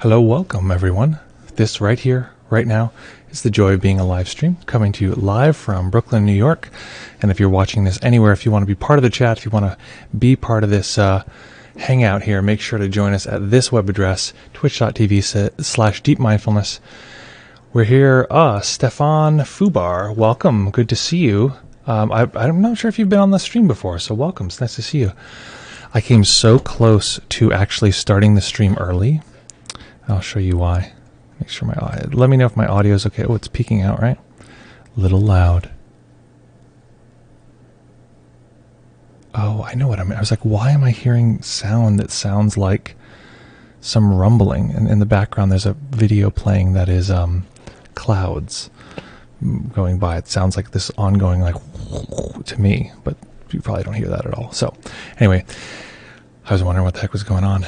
Hello, welcome everyone. This right here, right now, is the joy of being a live stream, coming to you live from Brooklyn, New York. And if you're watching this anywhere, if you want to be part of the chat, if you want to be part of this hangout here, make sure to join us at this web address, twitch.tv/deepmindfulness. We're here, Stefan Fubar. Welcome. Good to see you. I'm not sure if you've been on the stream before, so welcome. It's nice to see you. I came so close to actually starting the stream early. I'll show you why. Make sure let me know if my audio is okay. Oh, it's peaking out, right? A little loud. Oh, I know what I mean. I was like, why am I hearing sound that sounds like some rumbling? And in the background, there's a video playing that is clouds going by. It sounds like this ongoing, like, to me, but you probably don't hear that at all. So, anyway, I was wondering what the heck was going on.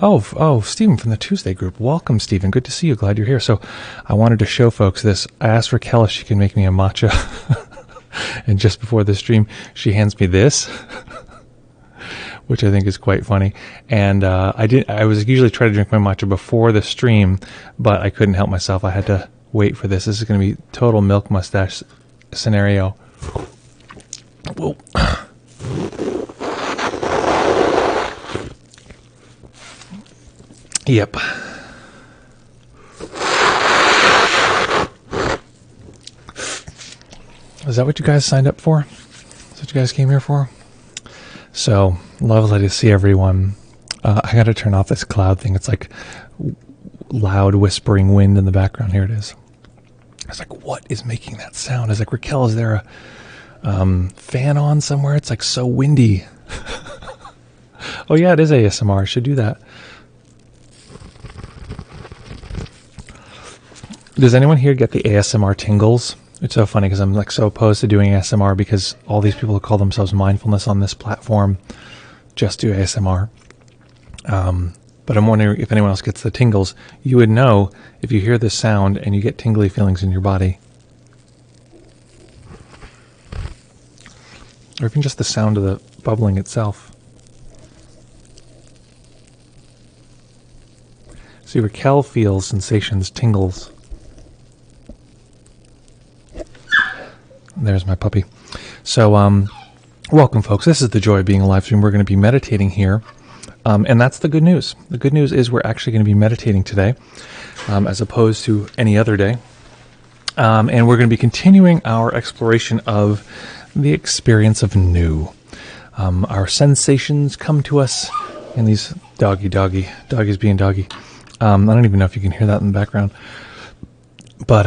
Oh, Stephen from the Tuesday group. Welcome, Stephen. Good to see you. Glad you're here. So I wanted to show folks this. I asked Raquel if she can make me a matcha. And just before the stream, she hands me this, which I think is quite funny. And I was usually trying to drink my matcha before the stream, but I couldn't help myself. I had to wait for this. This is going to be total milk mustache scenario. Whoa. Yep. Is that what you guys signed up for? Is that what you guys came here for? So, lovely to see everyone. I gotta turn off this cloud thing. It's like loud whispering wind in the background. Here it is. I was like, what is making that sound? I was like, Raquel, is there a fan on somewhere? It's like so windy. Oh yeah, it is ASMR. I should do that. Does anyone here get the ASMR tingles? It's so funny because I'm like so opposed to doing ASMR because all these people who call themselves mindfulness on this platform just do ASMR. But I'm wondering if anyone else gets the tingles. You would know if you hear this sound and you get tingly feelings in your body. Or even just the sound of the bubbling itself. See, Raquel feels sensations, tingles. There's my puppy. So, welcome, folks. This is the joy of being a live stream. We're going to be meditating here. And that's the good news. The good news is we're actually going to be meditating today, as opposed to any other day. And we're going to be continuing our exploration of the experience of new. Our sensations come to us in these doggies being doggy. I don't even know if you can hear that in the background. But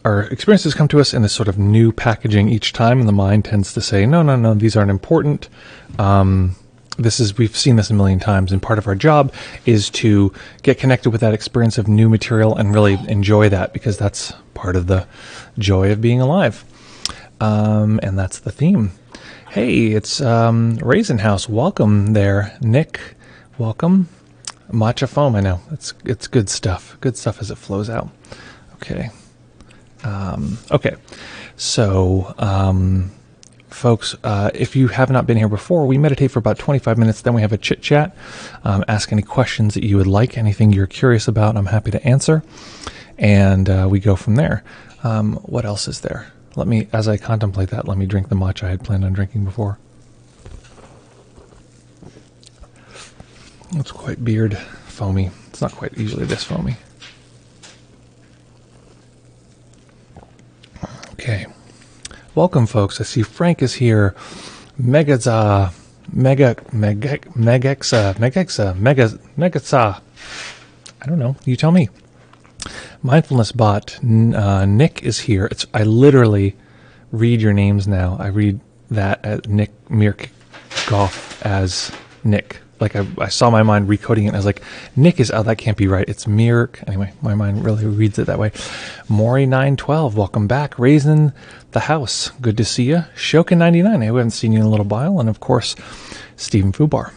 our experiences come to us in this sort of new packaging each time, and the mind tends to say, no, these aren't important. We've seen this a million times, and part of our job is to get connected with that experience of new material and really enjoy that, because that's part of the joy of being alive. And that's the theme. Hey, it's Raisin House. Welcome there, Nick. Welcome. Matcha foam, I know. It's good stuff. Good stuff as it flows out. Okay. So, folks, if you have not been here before, we meditate for about 25 minutes, then we have a chit-chat, ask any questions that you would like, anything you're curious about, I'm happy to answer, and we go from there. What else is there? As I contemplate that, let me drink the matcha I had planned on drinking before. It's quite beard foamy. It's not quite usually this foamy. Okay. Welcome, folks. I see Frank is here. Megaza. I don't know. You tell me. Mindfulness bot. Nick is here. I literally read your names now. I read that as Nick Mirkoff as Nick. Like I saw my mind recoding it, and I was like, Nick is, that can't be right. It's Mirk. Anyway, my mind really reads it that way. Maury912, welcome back. Raisin the House, good to see you. Shokin99, I haven't seen you in a little while. And of course, Stephen Fubar.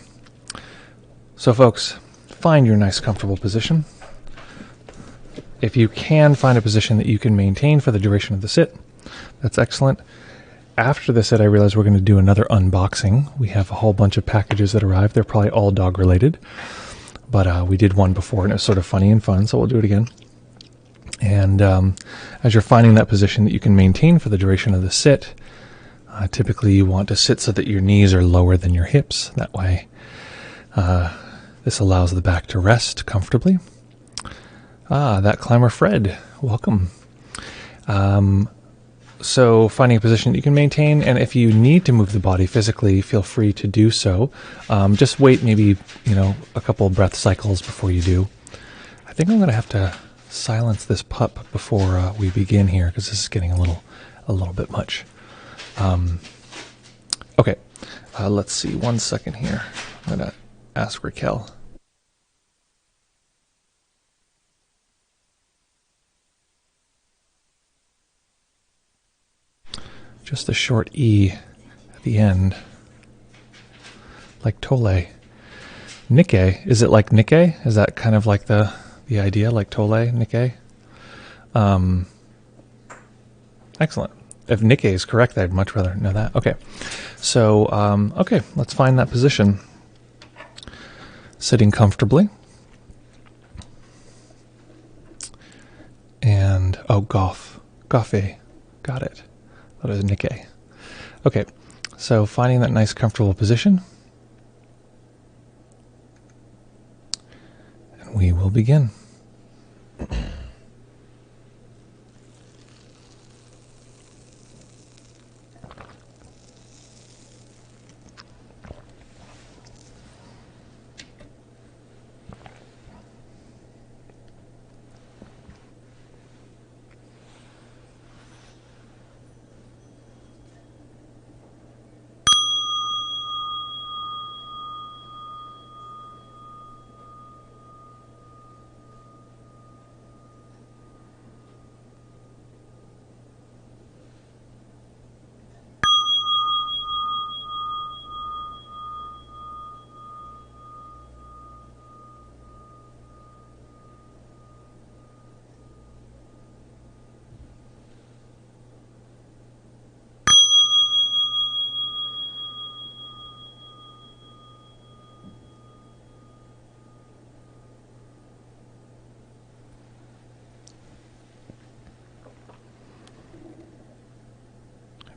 So folks, find your nice comfortable position. If you can find a position that you can maintain for the duration of the sit, that's excellent. After the set, I realized we're going to do another unboxing. We have a whole bunch of packages that arrived. They're probably all dog related. but we did one before and it was sort of funny and fun, so we'll do it again. And as you're finding that position that you can maintain for the duration of the sit, typically you want to sit so that your knees are lower than your hips. That way this allows the back to rest comfortably. That climber Fred, welcome. So finding a position that you can maintain, and if you need to move the body physically, feel free to do so. Just wait maybe, a couple of breath cycles before you do. I think I'm going to have to silence this pup before we begin here, because this is getting a little bit much. Okay, let's see, 1 second here. I'm going to ask Raquel. Just a short E at the end. Like Tole. Nikke, is it like Nikke? Is that kind of like the idea, like Tole, Nikke? Excellent. If Nikke is correct, I'd much rather know that. Okay. So, okay, let's find that position. Sitting comfortably. And, Goffe. Got it. That is Nikke. Okay, so finding that nice comfortable position. And we will begin.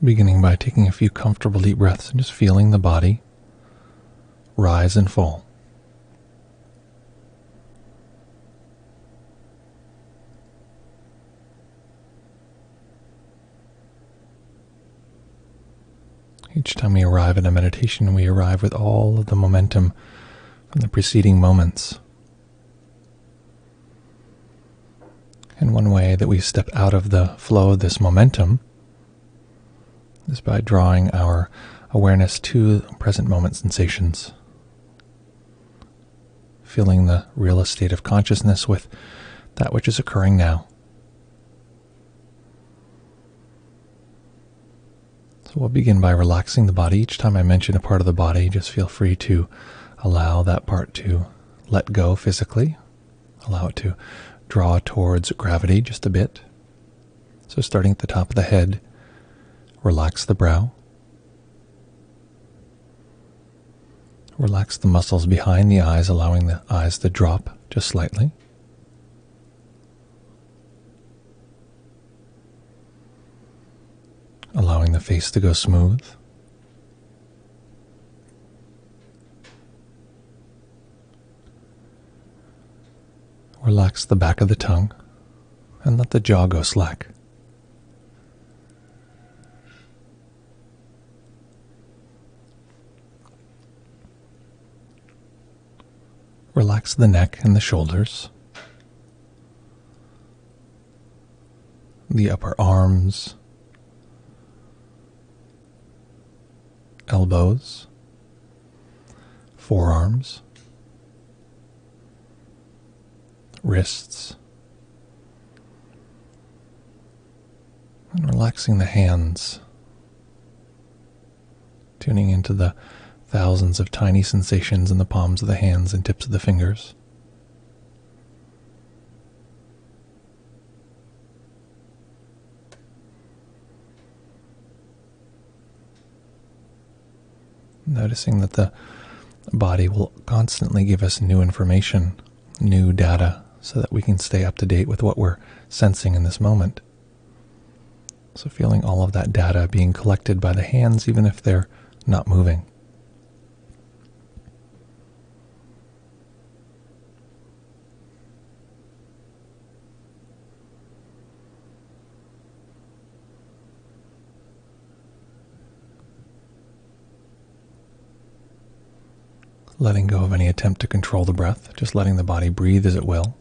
Beginning by taking a few comfortable deep breaths and just feeling the body rise and fall. Each time we arrive at a meditation, we arrive with all of the momentum from the preceding moments. And one way that we step out of the flow of this momentum is by drawing our awareness to present moment sensations. Filling the real estate of consciousness with that which is occurring now. So we'll begin by relaxing the body. Each time I mention a part of the body, just feel free to allow that part to let go physically. Allow it to draw towards gravity just a bit. So starting at the top of the head, relax the brow. Relax the muscles behind the eyes, allowing the eyes to drop just slightly. Allowing the face to go smooth. Relax the back of the tongue and let the jaw go slack. Relax the neck and the shoulders, the upper arms, elbows, forearms, wrists, and relaxing the hands, tuning into the thousands of tiny sensations in the palms of the hands and tips of the fingers. Noticing that the The body will constantly give us new information, new data, so that we can stay up to date with what we're sensing in this moment. So feeling all of that data being collected by the hands, even if they're not moving. Letting go of any attempt to control the breath, just letting the body breathe as it will.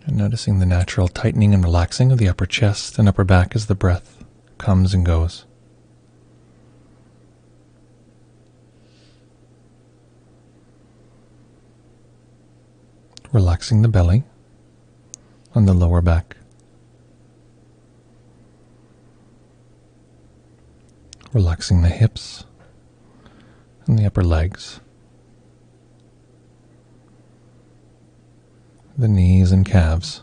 And noticing the natural tightening and relaxing of the upper chest and upper back as the breath comes and goes. Relaxing the belly and the lower back. Relaxing the hips and the upper legs, the knees and calves,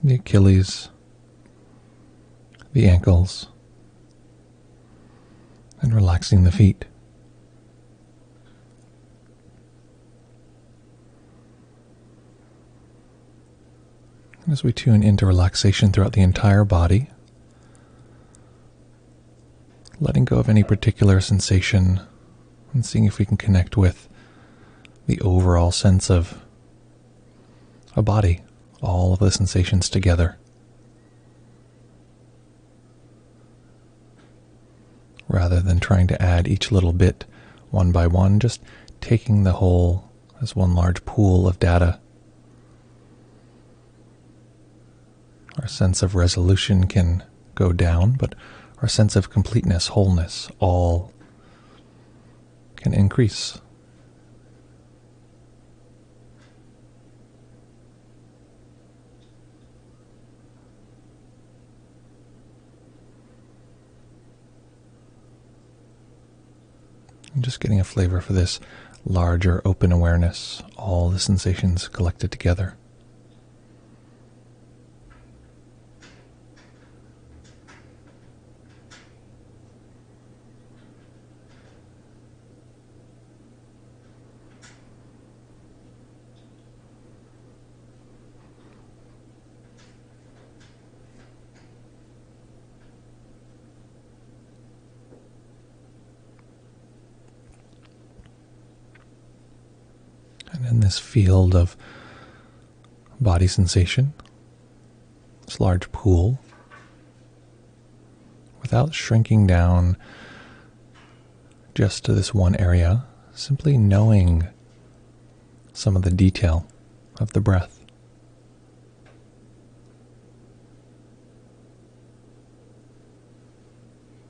the Achilles, the ankles, and relaxing the feet. As we tune into relaxation throughout the entire body, letting go of any particular sensation and seeing if we can connect with the overall sense of a body, all of the sensations together. Rather than trying to add each little bit one by one, just taking the whole as one large pool of data. Our sense of resolution can go down, but our sense of completeness, wholeness, all can increase. And just getting a flavor for this larger open awareness, all the sensations collected together. And in this field of body sensation, this large pool, without shrinking down just to this one area, simply knowing some of the detail of the breath.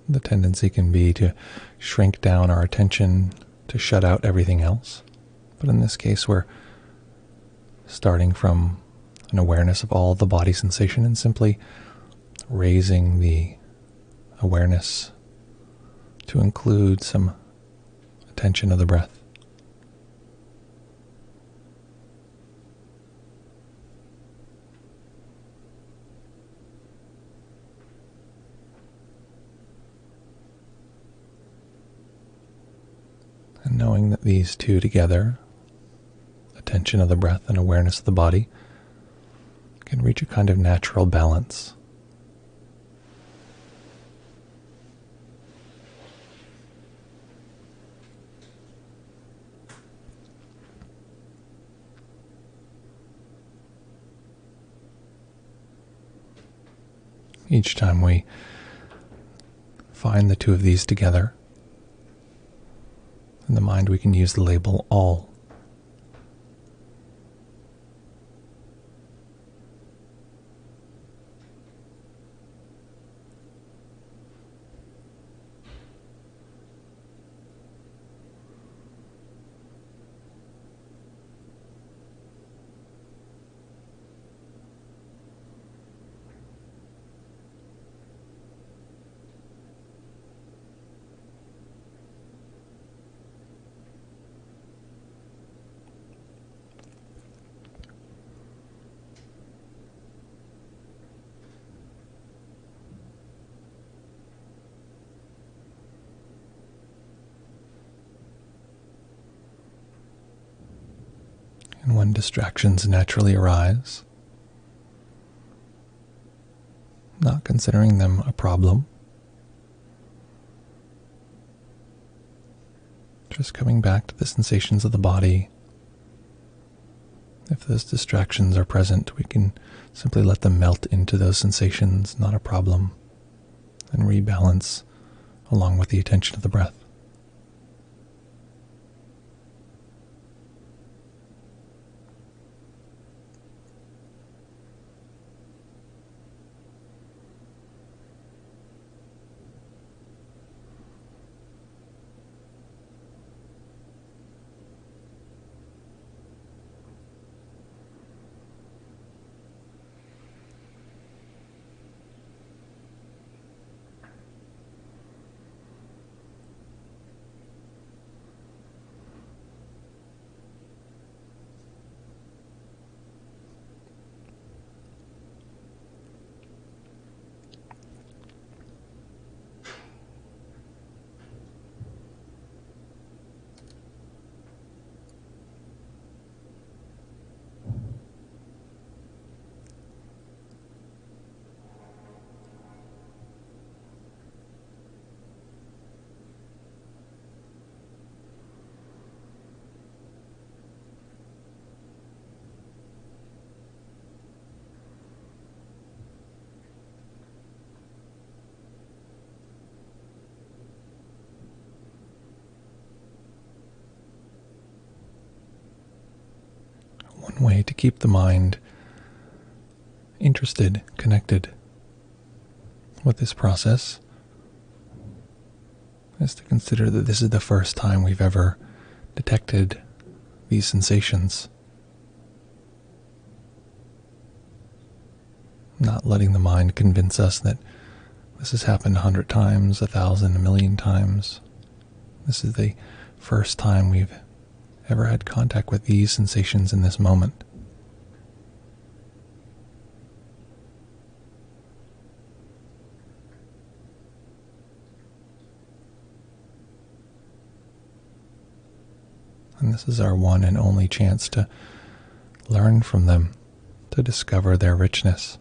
The tendency can be to shrink down our attention, to shut out everything else. But in this case, we're starting from an awareness of all the body sensation and simply raising the awareness to include some attention of the breath. And knowing that these two together, attention of the breath and awareness of the body, can reach a kind of natural balance. Each time we find the two of these together, in the mind we can use the label all. And when distractions naturally arise, not considering them a problem, just coming back to the sensations of the body. If those distractions are present, we can simply let them melt into those sensations, not a problem, and rebalance along with the attention of the breath. One way to keep the mind interested, connected with this process is to consider that this is the first time we've ever detected these sensations. Not letting the mind convince us that this has happened 100 times, 1,000, 1,000,000 times. This is the first time we've ever had contact with these sensations in this moment. And this is our one and only chance to learn from them, to discover their richness.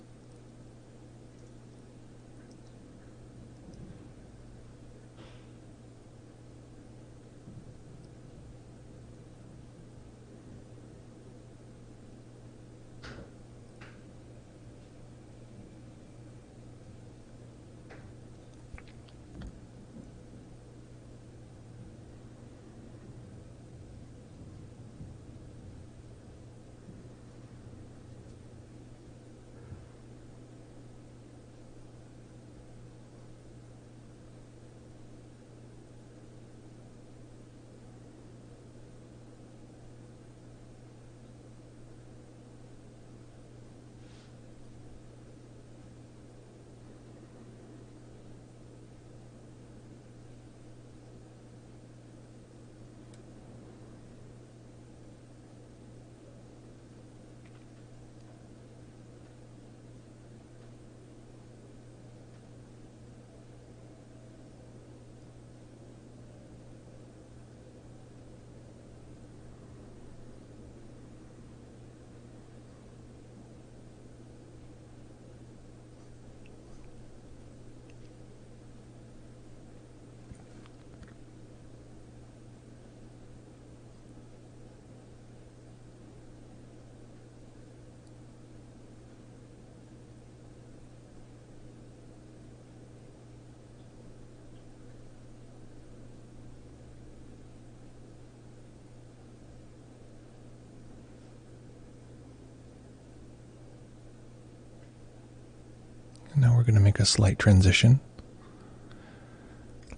Now we're going to make a slight transition.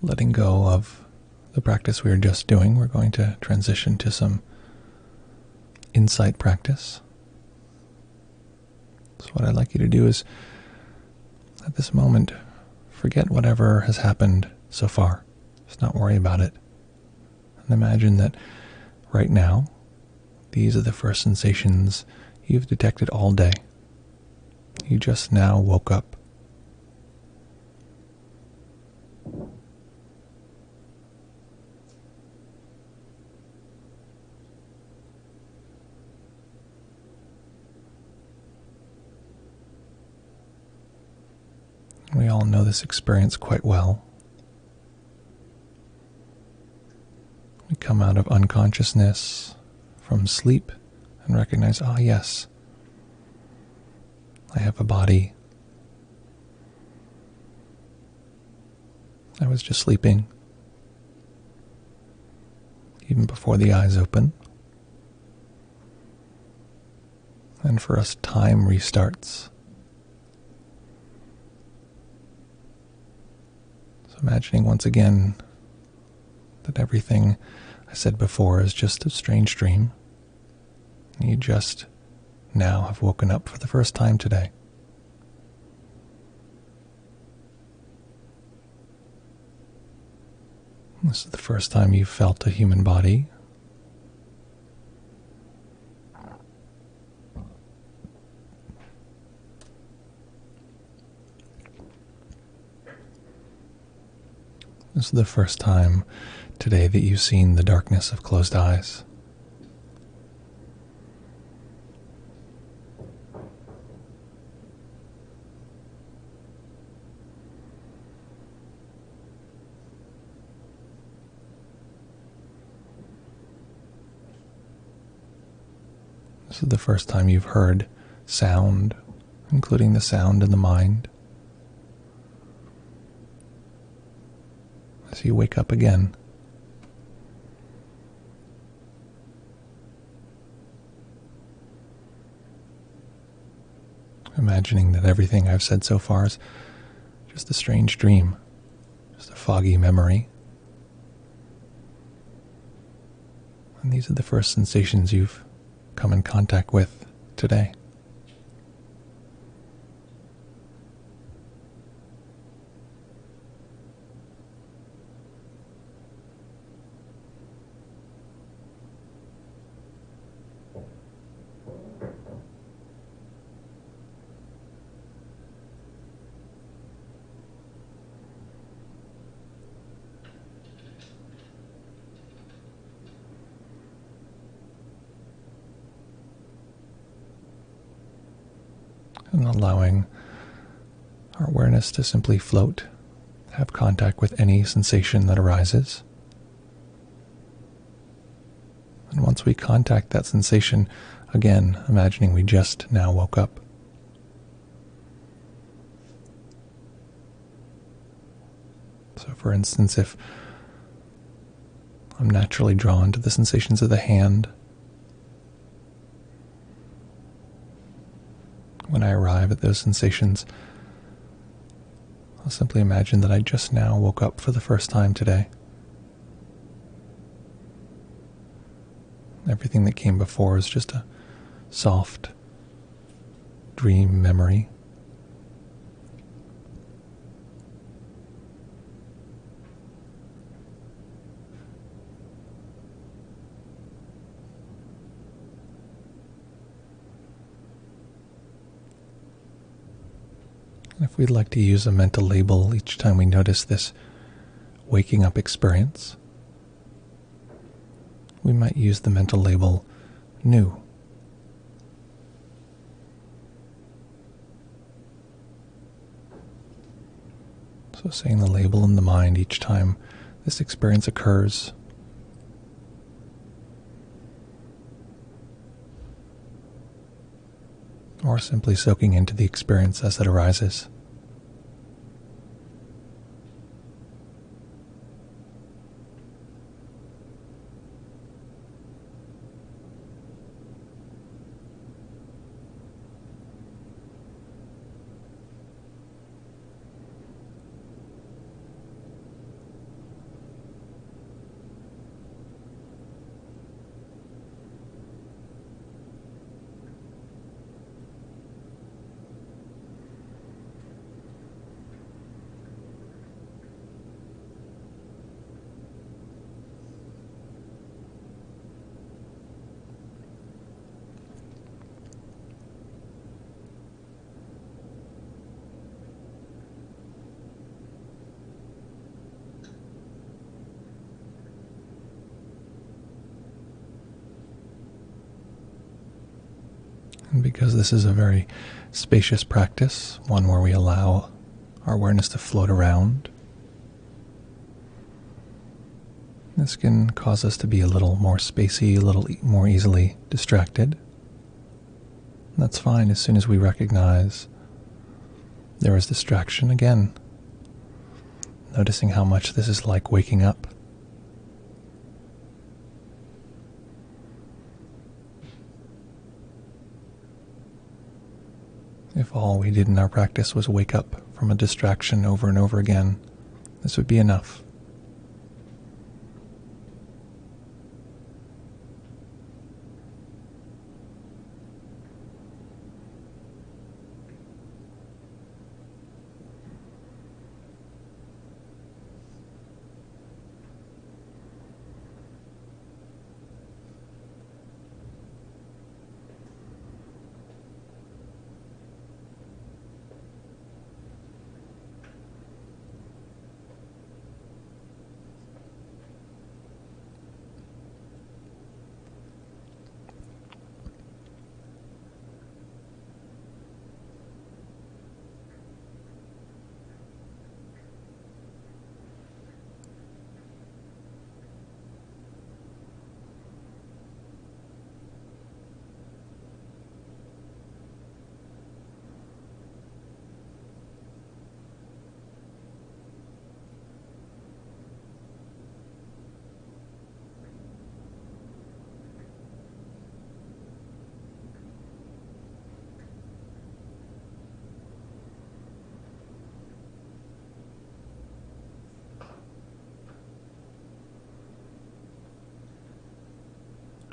Letting go of the practice we were just doing, we're going to transition to some insight practice. So what I'd like you to do is, at this moment, forget whatever has happened so far. Just not worry about it. And imagine that right now, these are the first sensations you've detected all day. You just now woke up. all know this experience quite well. We come out of unconsciousness, from sleep, and recognize, ah, yes, I have a body. I was just sleeping, even before the eyes open. And for us, time restarts. So imagining once again that everything I said before is just a strange dream. You just now have woken up for the first time today. This is the first time you've felt a human body. This is the first time today that you've seen the darkness of closed eyes. This is the first time you've heard sound, including the sound in the mind. As you wake up again, imagining that everything I've said so far is just a strange dream, just a foggy memory. And these are the first sensations you've come in contact with today. And allowing our awareness to simply float, have contact with any sensation that arises. And once we contact that sensation, again, imagining we just now woke up. So for instance, if I'm naturally drawn to the sensations of the hand, when I arrive at those sensations, I'll simply imagine that I just now woke up for the first time today. Everything that came before is just a soft dream memory. If we'd like to use a mental label each time we notice this waking up experience, we might use the mental label new. So saying the label in the mind each time this experience occurs. Or simply soaking into the experience as it arises. And because this is a very spacious practice, one where we allow our awareness to float around. This can cause us to be a little more spacey, a little more easily distracted. That's fine as soon as we recognize there is distraction. Again, noticing how much this is like waking up. If all we did in our practice was wake up from a distraction over and over again, this would be enough.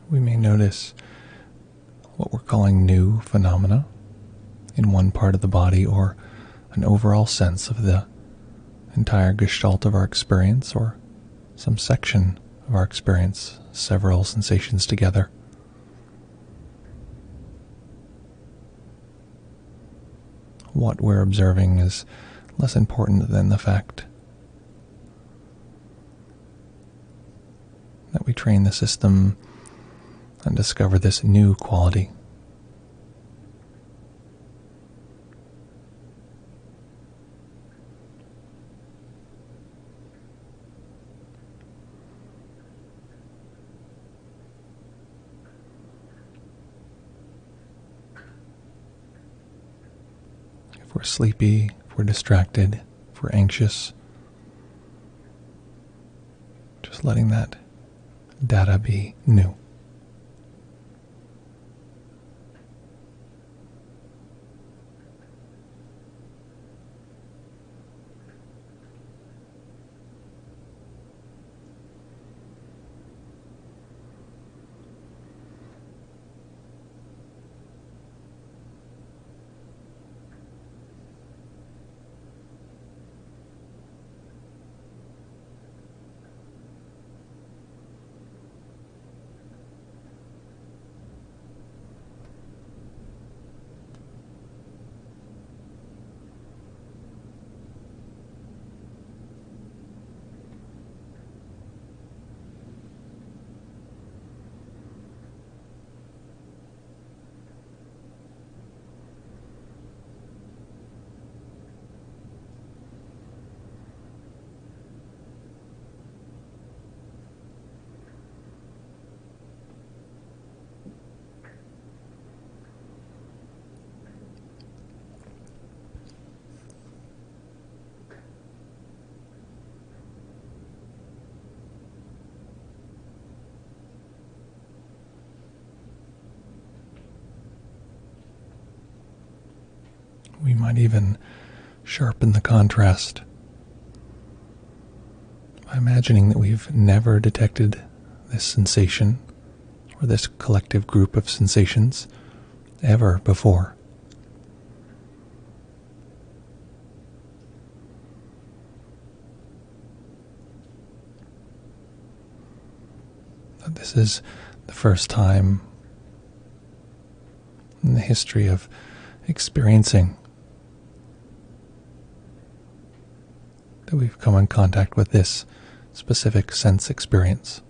We may notice what we're calling new phenomena in one part of the body, or an overall sense of the entire gestalt of our experience, or some section of our experience, several sensations together. What we're observing is less important than the fact that we train the system and discover this new quality. If we're sleepy, if we're distracted, if we're anxious, just letting that data be new. We might even sharpen the contrast by imagining that we've never detected this sensation or this collective group of sensations ever before. That this is the first time in the history of experiencing that we've come in contact with this specific sense experience.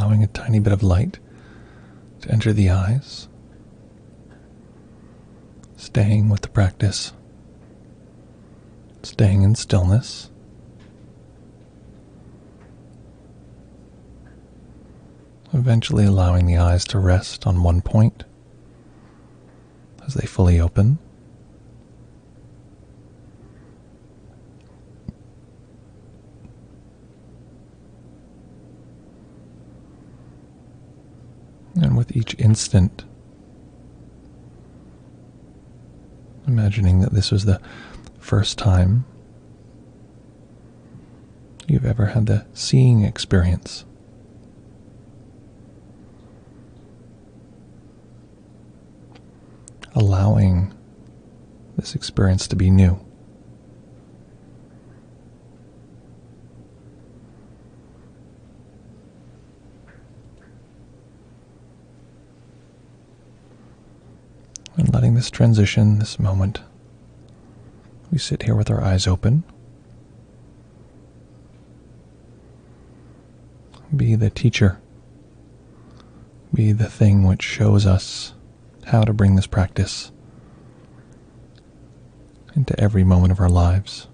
allowing a tiny bit of light to enter the eyes, staying with the practice, staying in stillness. Eventually allowing the eyes to rest on one point as they fully open. And with each instant, imagining that this was the first time you've ever had the seeing experience. Allowing this experience to be new. And letting this transition, this moment, we sit here with our eyes open, be the teacher, be the thing which shows us how to bring this practice into every moment of our lives.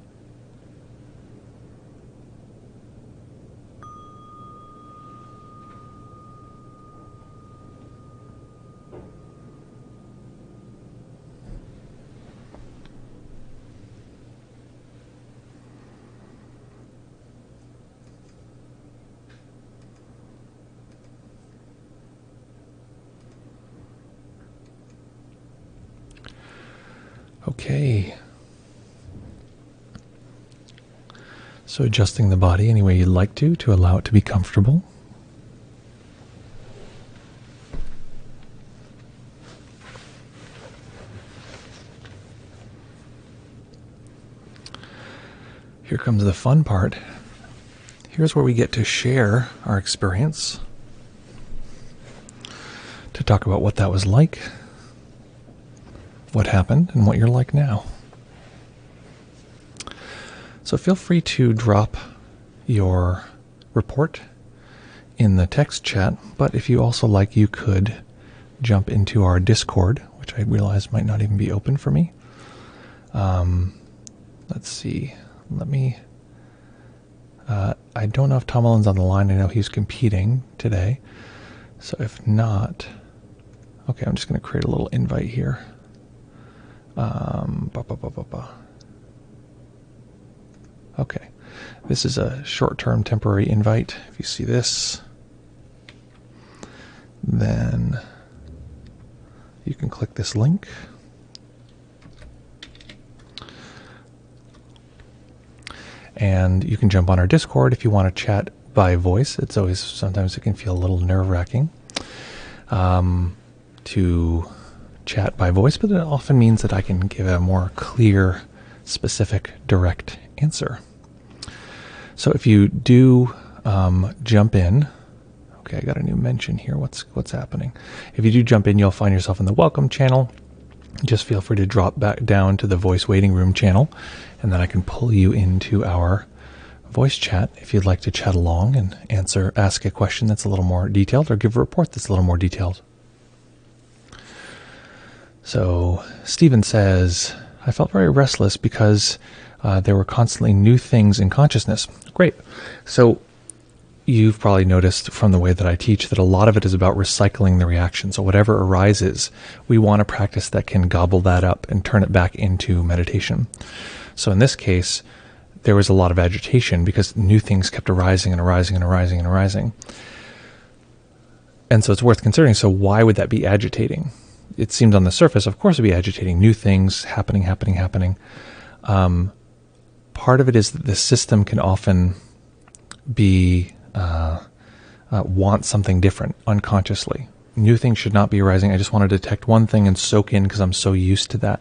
Okay. So adjusting the body any way you'd like to allow it to be comfortable. Here comes the fun part. Here's where we get to share our experience, to talk about what that was like, what happened, and what you're like now. So feel free to drop your report in the text chat, but if you also like, you could jump into our Discord, which I realize might not even be open for me. Let's see. I don't know if Tom Mullen's on the line. I know he's competing today. So if not, okay, I'm just going to create a little invite here. Okay, this is a short-term temporary invite. If you see this, then you can click this link. And you can jump on our Discord if you want to chat by voice. It's always, sometimes it can feel a little nerve-wracking to chat by voice, but it often means that I can give a more clear, specific, direct answer. So if you do jump in, okay, I got a new mention here. What's happening? If you do jump in, you'll find yourself in the welcome channel. Just feel free to drop back down to the voice waiting room channel, and then I can pull you into our voice chat if you'd like to chat along and ask a question that's a little more detailed, or give a report that's a little more detailed. So Stephen says, I felt very restless because there were constantly new things in consciousness. Great. So you've probably noticed from the way that I teach that a lot of it is about recycling the reaction. So whatever arises, we want a practice that can gobble that up and turn it back into meditation. So in this case, there was a lot of agitation because new things kept arising and arising and arising and arising. And so it's worth considering, so why would that be agitating? It seems on the surface, of course, it'd be agitating. New things happening. Part of it is that the system can often be want something different unconsciously. New things should not be arising. I just want to detect one thing and soak in because I'm so used to that.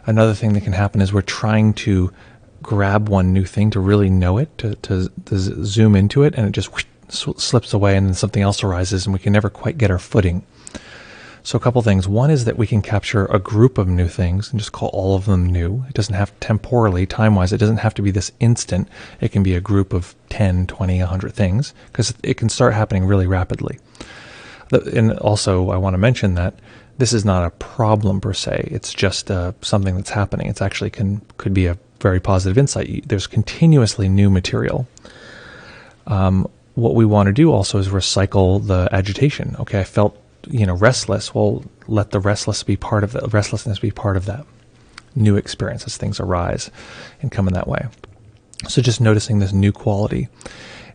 Another thing that can happen is we're trying to grab one new thing to really know it, to zoom into it, and it just slips away, and then something else arises, and we can never quite get our footing. So a couple things. One is that we can capture a group of new things and just call all of them new. It doesn't have temporally, time-wise, it doesn't have to be this instant. It can be a group of 10, 20, 100 things, because it can start happening really rapidly. And also, I want to mention that this is not a problem per se. It's just something that's happening. It's actually could be a very positive insight. There's continuously new material. What we want to do also is recycle the agitation. Okay, I felt restless. Well, let the restlessness be part of that new experience as things arise and come in that way. So just noticing this new quality,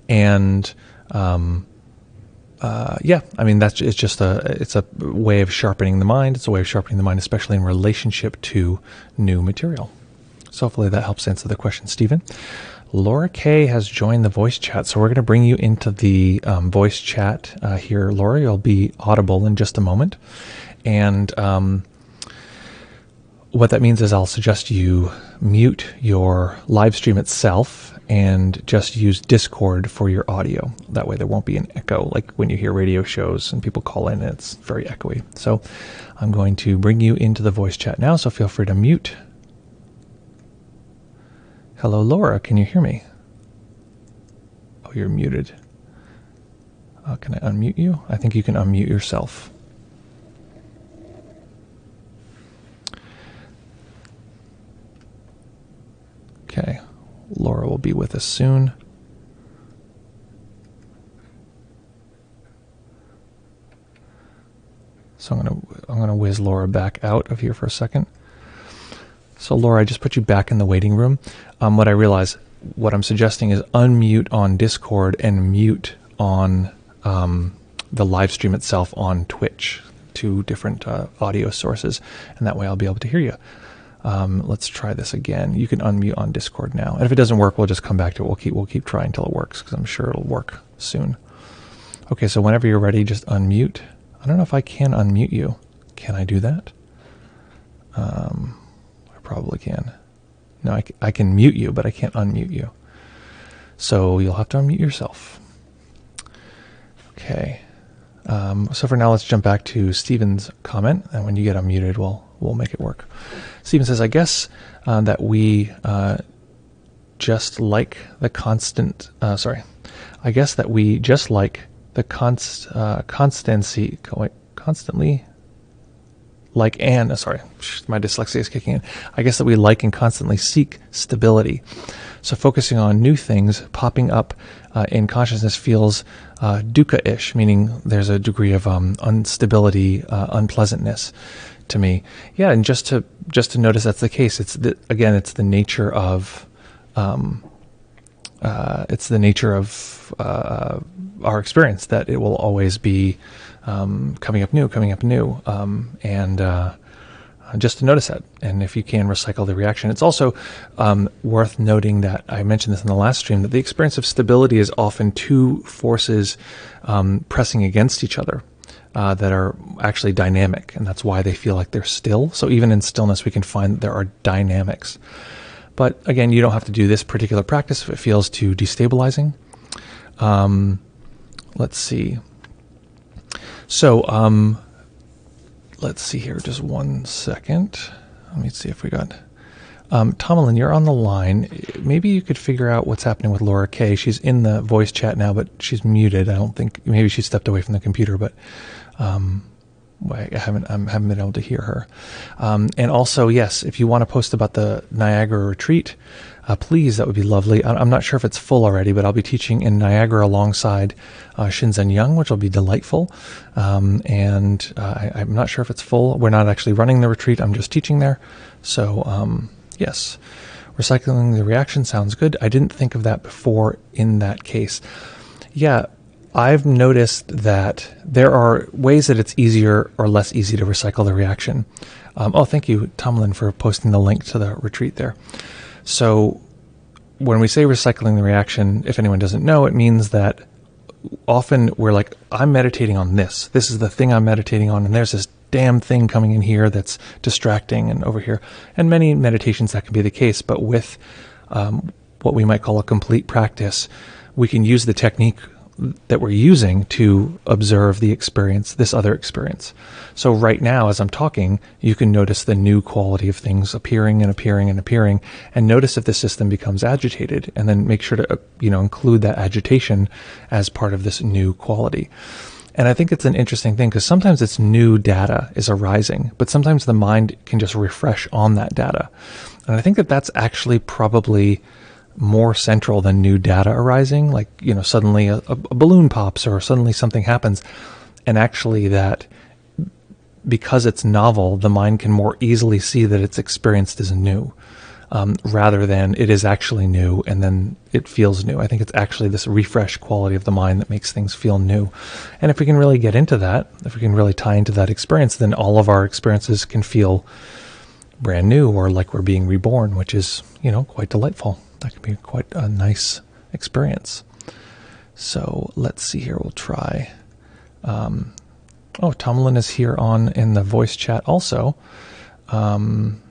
and it's a way of sharpening the mind. It's a way of sharpening the mind, especially in relationship to new material. So hopefully that helps answer the question, Stephen. Laura K has joined the voice chat, so we're going to bring you into the voice chat here. Laura, you'll be audible in just a moment. And what that means is I'll suggest you mute your live stream itself and just use Discord for your audio. That way there won't be an echo, like when you hear radio shows and people call in, it's very echoey. So I'm going to bring you into the voice chat now, so feel free to mute. Hello, Laura, can you hear me? Oh, you're muted. Can I unmute you? I think you can unmute yourself. Okay, Laura will be with us soon. So I'm gonna whiz Laura back out of here for a second. So Laura, I just put you back in the waiting room. What I realize, what I'm suggesting is unmute on Discord and mute on the live stream itself on Twitch, two different audio sources, and that way I'll be able to hear you. Let's try this again. You can unmute on Discord now, and if it doesn't work, we'll just come back to it. We'll keep trying until it works, because I'm sure it'll work soon. Okay, so whenever you're ready, just unmute. I don't know if I can unmute you. Can I do that? I probably can. No, I can mute you, but I can't unmute you. So you'll have to unmute yourself. Okay. So for now, let's jump back to Stephen's comment, and when you get unmuted, we'll make it work. Stephen says, I guess that we just like the constant. I guess that we just like the constancy. Constantly. My dyslexia is kicking in. I guess that we like and constantly seek stability. So focusing on new things popping up in consciousness feels dukkha-ish, meaning there's a degree of instability, unpleasantness to me. Yeah, and just to notice that's the case. It's the nature of our experience, that it will always be coming up new, and just to notice that. And if you can recycle the reaction, it's also worth noting that I mentioned this in the last stream, that the experience of stability is often two forces pressing against each other that are actually dynamic, and that's why they feel like they're still. So even in stillness, we can find that there are dynamics. But again, you don't have to do this particular practice if it feels too destabilizing. Let's see. So let's see here, just 1 second. Let me see if we got... Tomalyn, you're on the line. Maybe you could figure out what's happening with Laura K. She's in the voice chat now, but she's muted. I don't think... Maybe she stepped away from the computer, but I haven't been able to hear her. And also, yes, if you want to post about the Niagara retreat, please, that would be lovely. I'm not sure if it's full already, but I'll be teaching in Niagara alongside Shinzen Young, which will be delightful. And I'm not sure if it's full. We're not actually running the retreat. I'm just teaching there. So, yes, recycling the reaction sounds good. I didn't think of that before in that case. Yeah, I've noticed that there are ways that it's easier or less easy to recycle the reaction. Thank you, Tomlin, for posting the link to the retreat there. So when we say recycling the reaction, if anyone doesn't know, it means that often we're like, I'm meditating on this. This is the thing I'm meditating on, and there's this damn thing coming in here that's distracting, and over here. And many meditations that can be the case, but with what we might call a complete practice, we can use the technique that we're using to observe the experience, this other experience. So right now, as I'm talking, you can notice the new quality of things appearing and appearing and appearing, and notice if the system becomes agitated, and then make sure to include that agitation as part of this new quality. And I think it's an interesting thing because sometimes it's new data is arising, but sometimes the mind can just refresh on that data. And I think that that's actually probably more central than new data arising, like, suddenly a balloon pops or suddenly something happens. And actually that because it's novel, the mind can more easily see that it's experienced as new, rather than it is actually new and then it feels new. I think it's actually this refresh quality of the mind that makes things feel new. And if we can really get into that, if we can really tie into that experience, then all of our experiences can feel brand new or like we're being reborn, which is, quite delightful. That can be quite a nice experience. So let's see here. We'll try. Tomlin is here in the voice chat also. Tomlin,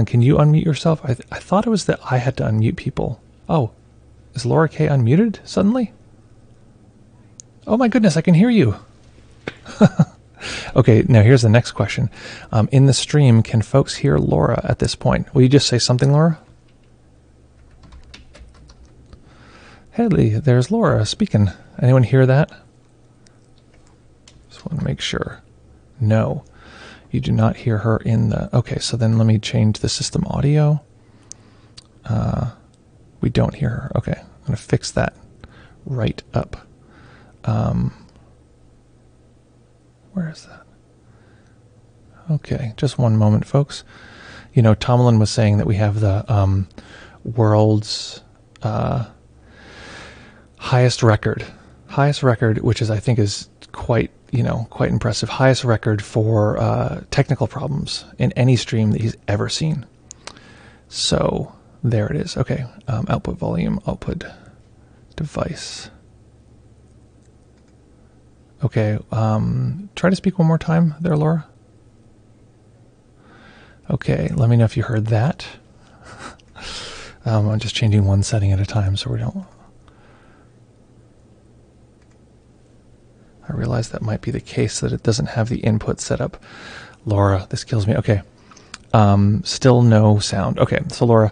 can you unmute yourself? I thought it was that I had to unmute people. Oh, is Laura K unmuted suddenly? Oh my goodness, I can hear you. Okay, now here's the next question. In the stream, can folks hear Laura at this point? Will you just say something, Laura? Hey, there's Laura speaking. Anyone hear that? Just want to make sure. No, you do not hear her in the... Okay, so then let me change the system audio. We don't hear her. Okay, I'm going to fix that right up. Where is that? Okay, just one moment, folks. Tomlin was saying that we have the world's highest record, which is, I think, is quite impressive. Highest record for technical problems in any stream that he's ever seen. So there it is. Okay, output volume, output device. Okay, try to speak one more time there, Laura. Okay, let me know if you heard that. I'm just changing one setting at a time so we don't... I realize that might be the case, that it doesn't have the input set up. Laura, this kills me. Okay. Still no sound. Okay, so Laura,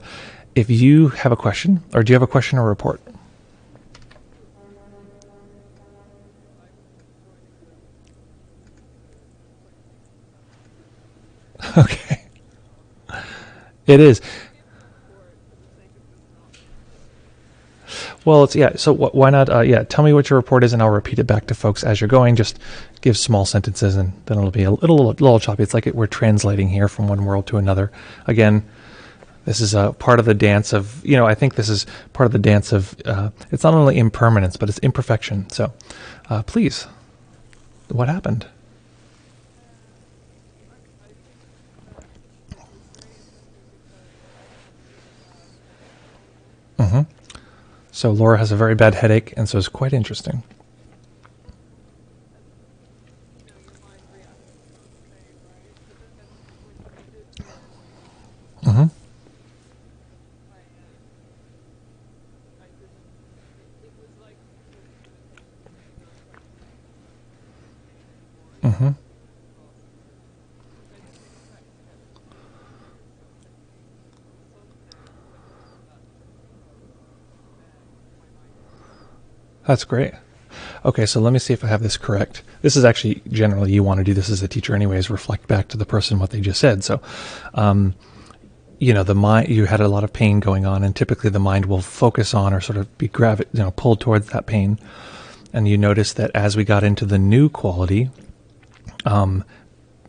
if you have a question, or do you have a question or report? Okay. It is. Well, so why not, tell me what your report is and I'll repeat it back to folks as you're going. Just give small sentences and then it'll be a little choppy. It's like we're translating here from one world to another. Again, this is a part of the dance of, I think this is part of the dance of, it's not only impermanence, but it's imperfection. So please, what happened? Mm-hmm. So Laura has a very bad headache, and so it's quite interesting. Mm-hmm. Mm-hmm. That's great. Okay, so let me see if I have this correct. This is actually, generally, you want to do this as a teacher anyways, reflect back to the person what they just said. So, the mind, you had a lot of pain going on, and typically the mind will focus on or sort of be pulled towards that pain. And you notice that as we got into the new quality,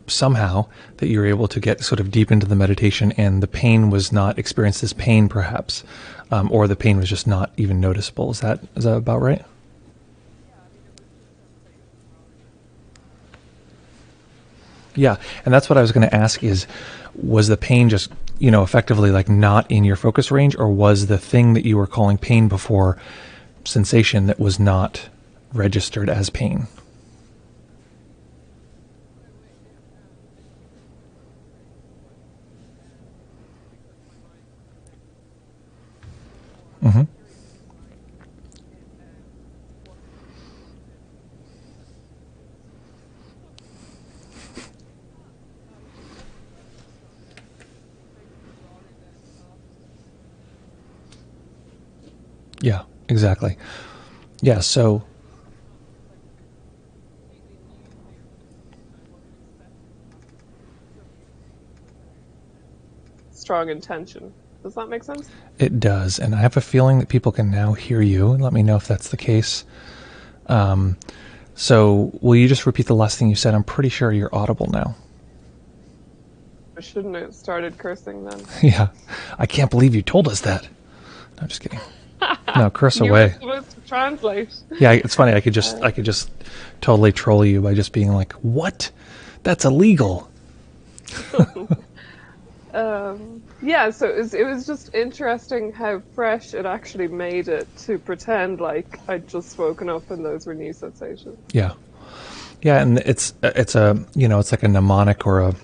somehow that you're able to get sort of deep into the meditation, and the pain was not experienced as pain, perhaps, or the pain was just not even noticeable. Is that about right? Yeah, and that's what I was going to ask is, was the pain just, effectively like not in your focus range, or was the thing that you were calling pain before sensation that was not registered as pain? Mm-hmm. Yeah, exactly. Yeah, so strong intention. Does that make sense? it does. And I have a feeling that people can now hear you. Let me know if that's the case. So will you just repeat the last thing you said? I'm pretty sure you're audible now. I shouldn't have started cursing then. Yeah. I can't believe you told us that. No, just kidding. No, curse You were away. supposed to translate. Yeah, it's funny. I could just Uh, I could just totally troll you by just being like, "What? That's illegal." yeah, so it was just interesting how fresh it actually made it to pretend like I'd just woken up and those were new sensations. Yeah. Yeah, and it's a, it's like a mnemonic or a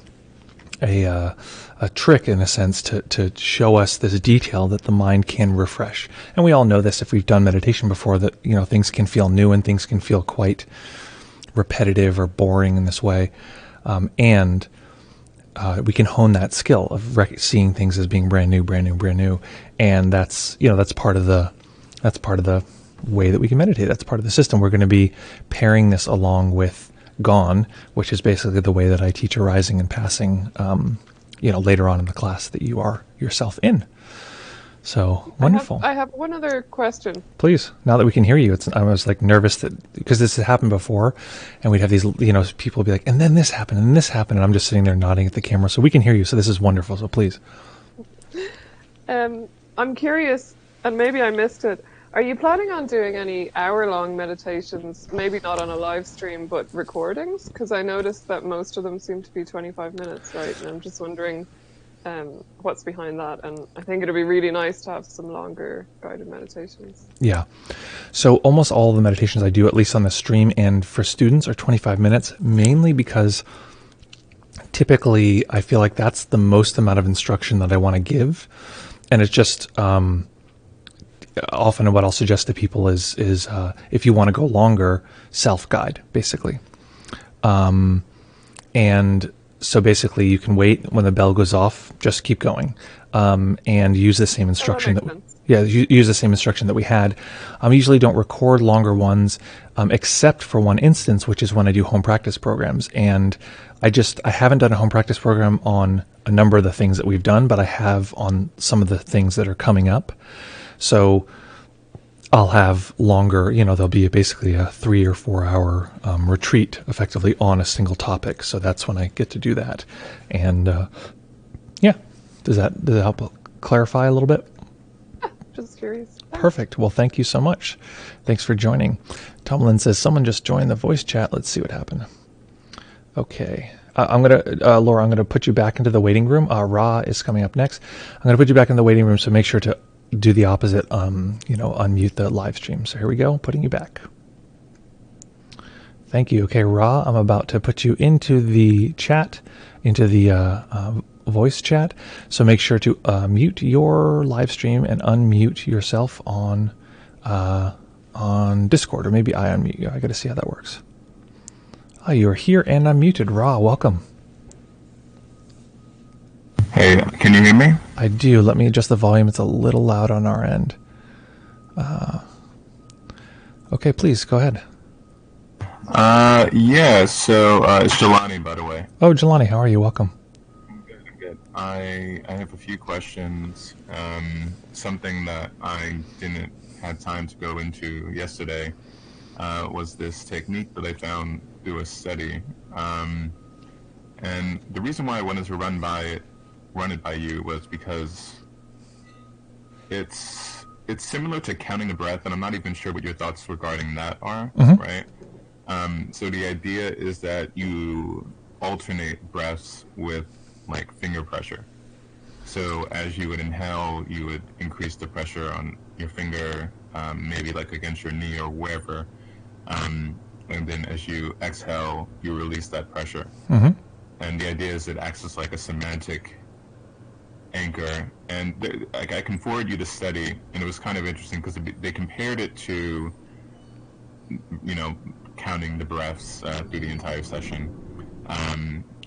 a trick in a sense to show us this detail that the mind can refresh. And we all know this if we've done meditation before, that things can feel new and things can feel quite repetitive or boring in this way, and we can hone that skill of seeing things as being brand new, brand new, brand new, and that's part of the way that we can meditate. That's part of the system. We're going to be pairing this along with Gone, which is basically the way that I teach arising and passing, later on in the class that you are yourself in. So I have wonderful. I have one other question. Please, now that we can hear you, I was like nervous that because this has happened before, and we'd have these, people be like, and then this happened, and this happened, and I'm just sitting there nodding at the camera, so we can hear you. So this is wonderful. So please. I'm curious, and maybe I missed it. Are you planning on doing any hour-long meditations? Maybe not on a live stream, but recordings? Because I noticed that most of them seem to be 25 minutes, right? And I'm just wondering what's behind that. And I think it'd be really nice to have some longer guided meditations. Yeah. So almost all of the meditations I do, at least on the stream and for students, are 25 minutes, mainly because typically I feel like that's the most amount of instruction that I want to give. And it's just often what I'll suggest to people is if you want to go longer, self-guide, basically. And so basically you can wait when the bell goes off, just keep going, and use the same Oh, that instruction makes that sense. yeah, use the same instruction that we had. I usually don't record longer ones, except for one instance, which is when I do home practice programs. And I haven't done a home practice program on a number of the things that we've done, but I have on some of the things that are coming up. So I'll have longer, there'll be basically a 3 or 4 hour retreat effectively on a single topic. So that's when I get to do that. And yeah, does that help clarify a little bit? Just curious. Thanks. Perfect. Well, thank you so much. Thanks for joining. Tomlin says someone just joined the voice chat. Let's see what happened. Okay. Laura, I'm gonna put you back into the waiting room. Ra is coming up next. I'm gonna put you back in the waiting room, so make sure to do the opposite. Unmute the live stream. So here we go. Putting you back. Thank you. Okay, Ra, I'm about to put you into the chat, into the voice chat. So make sure to mute your live stream and unmute yourself on Discord, or maybe I unmute you. I got to see how that works. Oh, you're here and unmuted. Ra, welcome. Hey, can you hear me? I do. Let me adjust the volume. It's a little loud on our end. Okay, please go ahead. Yeah, so it's Jelani, by the way. Oh, Jelani, how are you? Welcome. Good, good. I have a few questions. Something that I didn't have time to go into yesterday was this technique that I found through a study. And the reason why I wanted to run it by you was because it's similar to counting the breath, and I'm not even sure what your thoughts regarding that are, right? So the idea is that you alternate breaths with like finger pressure. So as you would inhale, you would increase the pressure on your finger, maybe like against your knee or wherever. And then as you exhale, you release that pressure. And the idea is it acts as like a semantic anchor. And I can forward you the study, and it was kind of interesting because they compared it to, counting the breaths through the entire session,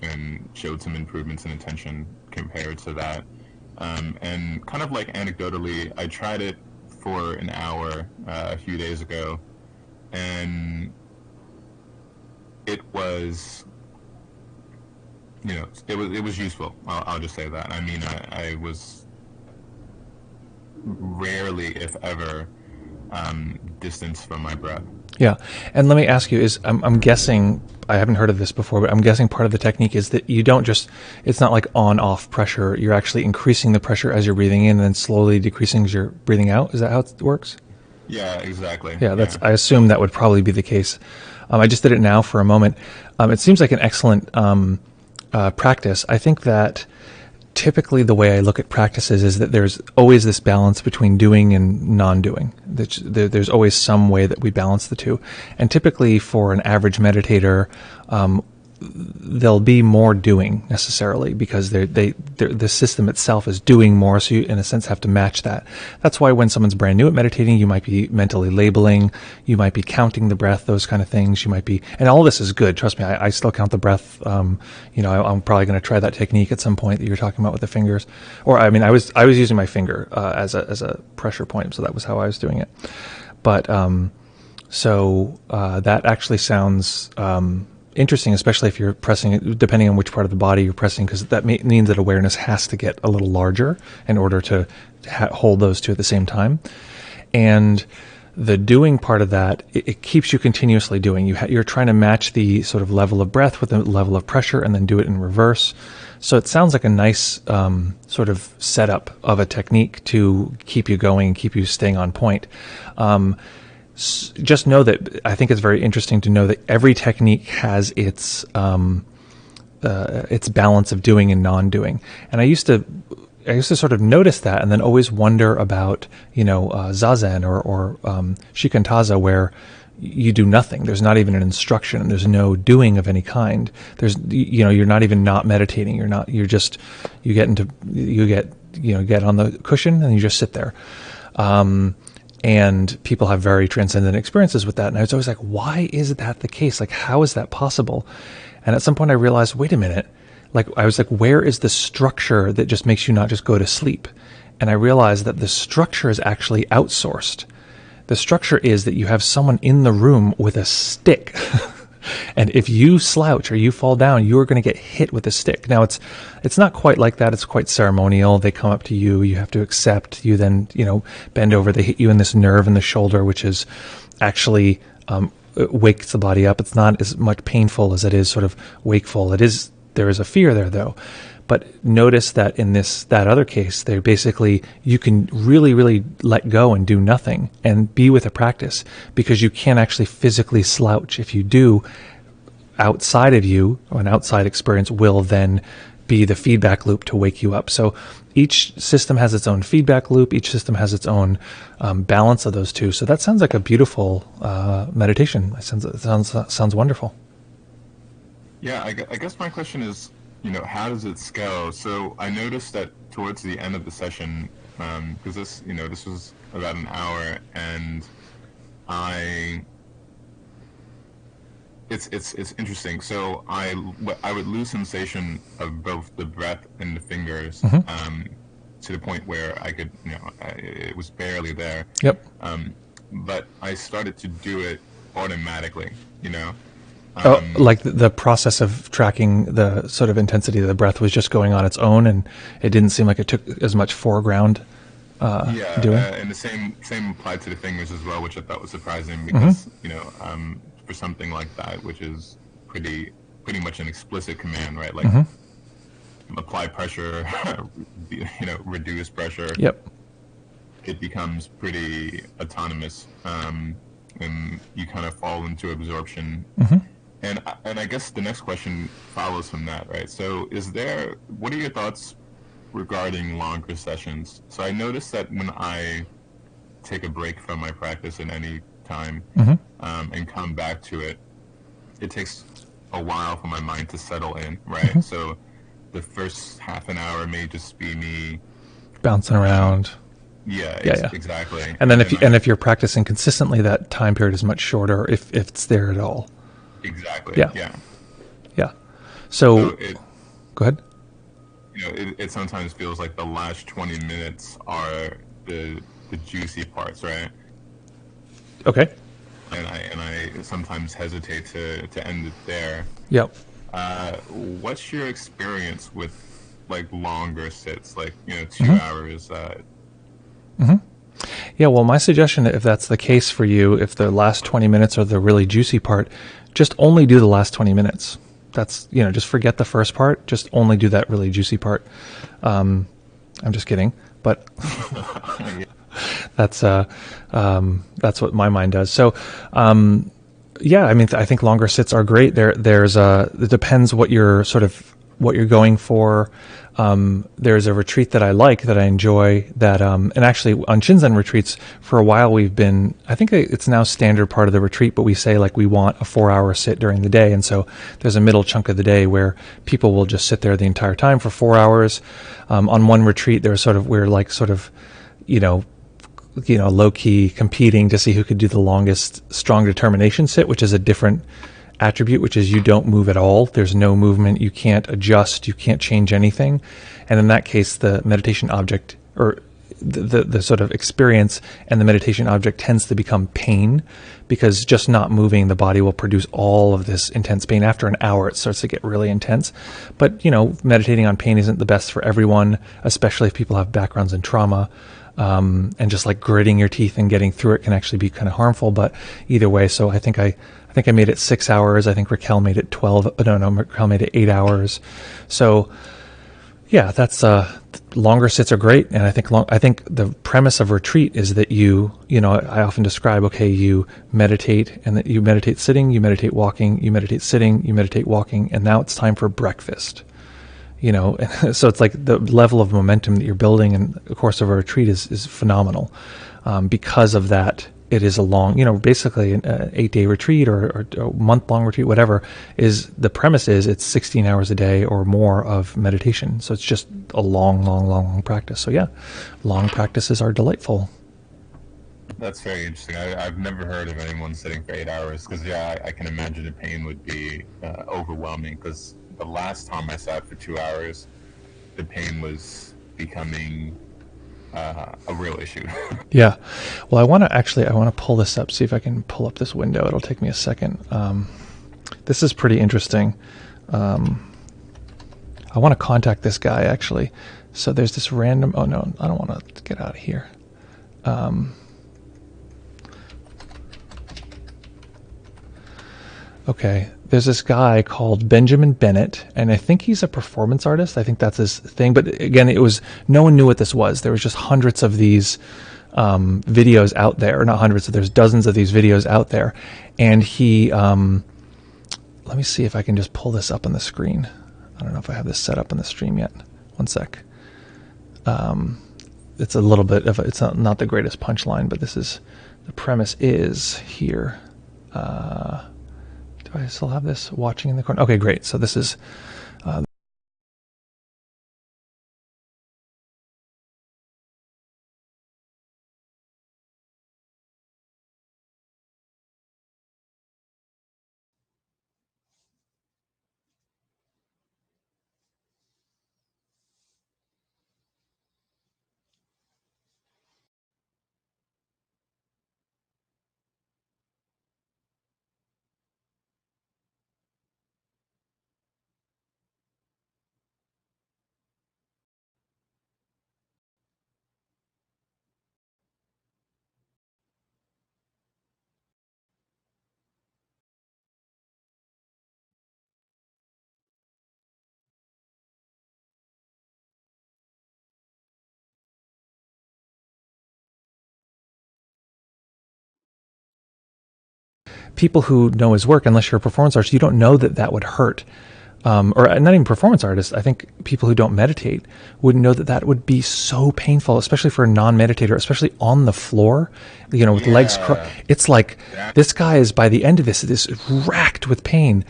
and showed some improvements in attention compared to that. And kind of like anecdotally, I tried it for an hour a few days ago, and it was, it was useful. I'll just say that. I mean, I was rarely, if ever, distance from my breath. Yeah. And let me ask you, I'm guessing, I haven't heard of this before, but I'm guessing part of the technique is that you don't just, it's not like on-off pressure. You're actually increasing the pressure as you're breathing in and then slowly decreasing as you're breathing out. Is that how it works? Yeah, exactly. Yeah, I assume that would probably be the case. I just did it now for a moment. It seems like an excellent practice. I think that typically the way I look at practices is that there's always this balance between doing and non-doing. There's always some way that we balance the two. And typically for an average meditator, there'll be more doing necessarily because the system itself is doing more, so you in a sense have to match that. That's why when someone's brand new at meditating, you might be mentally labeling, you might be counting the breath, those kind of things. You might be, and all this is good, trust me, I still count the breath. I'm probably going to try that technique at some point that you're talking about with the fingers. Or I mean, I was using my finger as a pressure point, so that was how I was doing it. But so that actually sounds interesting, especially if you're pressing, depending on which part of the body you're pressing, because that means that awareness has to get a little larger in order to hold those two at the same time. And the doing part of that, it keeps you continuously doing. You're trying to match the sort of level of breath with the level of pressure and then do it in reverse. So it sounds like a nice sort of setup of a technique to keep you going and keep you staying on point. Just know that I think it's very interesting to know that every technique has its balance of doing and non-doing. And I used to sort of notice that, and then always wonder about zazen or shikantaza, where you do nothing. There's not even an instruction. There's no doing of any kind. You're not even not meditating. You get on the cushion and you just sit there. And people have very transcendent experiences with that. And I was always like, why is that the case? Like, how is that possible? And at some point I realized, wait a minute. Like, I was like, where is the structure that just makes you not just go to sleep? And I realized that the structure is actually outsourced. The structure is that you have someone in the room with a stick. And if you slouch or you fall down, you're going to get hit with a stick. Now, it's not quite like that. It's quite ceremonial. They come up to you. You have to accept. You then, bend over. They hit you in this nerve in the shoulder, which is actually wakes the body up. It's not as much painful as it is sort of wakeful. There is a fear there, though. But notice that in that other case, they basically, you can really, really let go and do nothing and be with a practice, because you can't actually physically slouch. If you do, outside of you, or an outside experience will then be the feedback loop to wake you up. So each system has its own feedback loop. Each system has its own balance of those two. So that sounds like a beautiful meditation. It sounds wonderful. Yeah, I guess my question is, how does it scale? So I noticed that towards the end of the session, because this was about an hour, and it's interesting. So I would lose sensation of both the breath and the fingers, to the point where I could, it was barely there. Yep. But I started to do it automatically, like the process of tracking the sort of intensity of the breath was just going on its own, and it didn't seem like it took as much foreground doing. And the same applied to the fingers as well, which I thought was surprising, because for something like that, which is pretty much an explicit command, right? Like apply pressure, reduce pressure. Yep. It becomes pretty autonomous, and you kind of fall into absorption. And I guess the next question follows from that, right? So what are your thoughts regarding longer sessions? So I noticed that when I take a break from my practice at any time, and come back to it, it takes a while for my mind to settle in, right? So the first half an hour may just be me bouncing around. Yeah, exactly. And then if you're practicing consistently, that time period is much shorter, if it's there at all. Exactly. Yeah. So go ahead. It sometimes feels like the last 20 minutes are the the juicy parts, right? Okay. And I sometimes hesitate to end it there. Yep. What's your experience with like longer sits, like 2 Mm-hmm. hours? Yeah, well, my suggestion, if that's the case for you, if the last 20 minutes are the really juicy part, just only do the last 20 minutes. That's, just forget the first part. Just only do that really juicy part. I'm just kidding, but that's what my mind does. So, yeah, I mean, I think longer sits are great. It depends what you're going for. There's a retreat that I like, that I enjoy, that, and actually on Shinzen retreats for a while I think it's now standard part of the retreat, but we say like we want a 4-hour sit during the day. And so there's a middle chunk of the day where people will just sit there the entire time for 4 hours. On one retreat, we're low key competing to see who could do the longest strong determination sit, which is a different attribute, which is you don't move at all. There's no movement. You can't adjust. You can't change anything. And in that case, the meditation object, or the sort of experience and the meditation object, tends to become pain, because just not moving, the body will produce all of this intense pain. After an hour, it starts to get really intense. But, meditating on pain isn't the best for everyone, especially if people have backgrounds in trauma. And just like gritting your teeth and getting through it can actually be kind of harmful. But either way, so I think I made it 6 hours. I think Raquel made it 12. No, Raquel made it 8 hours. So yeah, that's longer sits are great. And I think the premise of retreat is that I often describe, okay, you meditate, and that you meditate sitting, you meditate walking, you meditate sitting, you meditate walking, and now it's time for breakfast. So it's like the level of momentum that you're building in the course of a retreat is phenomenal. Because of that, it is a long, basically an 8-day retreat or a month-long retreat, whatever, the premise is it's 16 hours a day or more of meditation. So it's just a long practice. So yeah, long practices are delightful. That's very interesting. I've never heard of anyone sitting for 8 hours, because I can imagine the pain would be overwhelming, because the last time I sat for 2 hours, the pain was becoming a real issue. Yeah. Well, I want to pull this up, see if I can pull up this window. It'll take me a second. This is pretty interesting. I want to contact this guy, actually. So there's this random, oh no, I don't want to get out of here. Okay, there's this guy called Benjamin Bennett, and I think he's a performance artist. I think that's his thing. But again, no one knew what this was. There was just hundreds of these videos out there. Not hundreds, there's dozens of these videos out there. And he, let me see if I can just pull this up on the screen. I don't know if I have this set up on the stream yet. One sec. It's a little bit of it's not the greatest punchline, but the premise is here. Do I still have this watching in the corner? Okay, great. So this is people who know his work. Unless you're a performance artist, you don't know that would hurt. Or not even performance artists. I think people who don't meditate wouldn't know that would be so painful, especially for a non-meditator, especially on the floor, with legs. It's like this guy is, by the end of this racked with pain,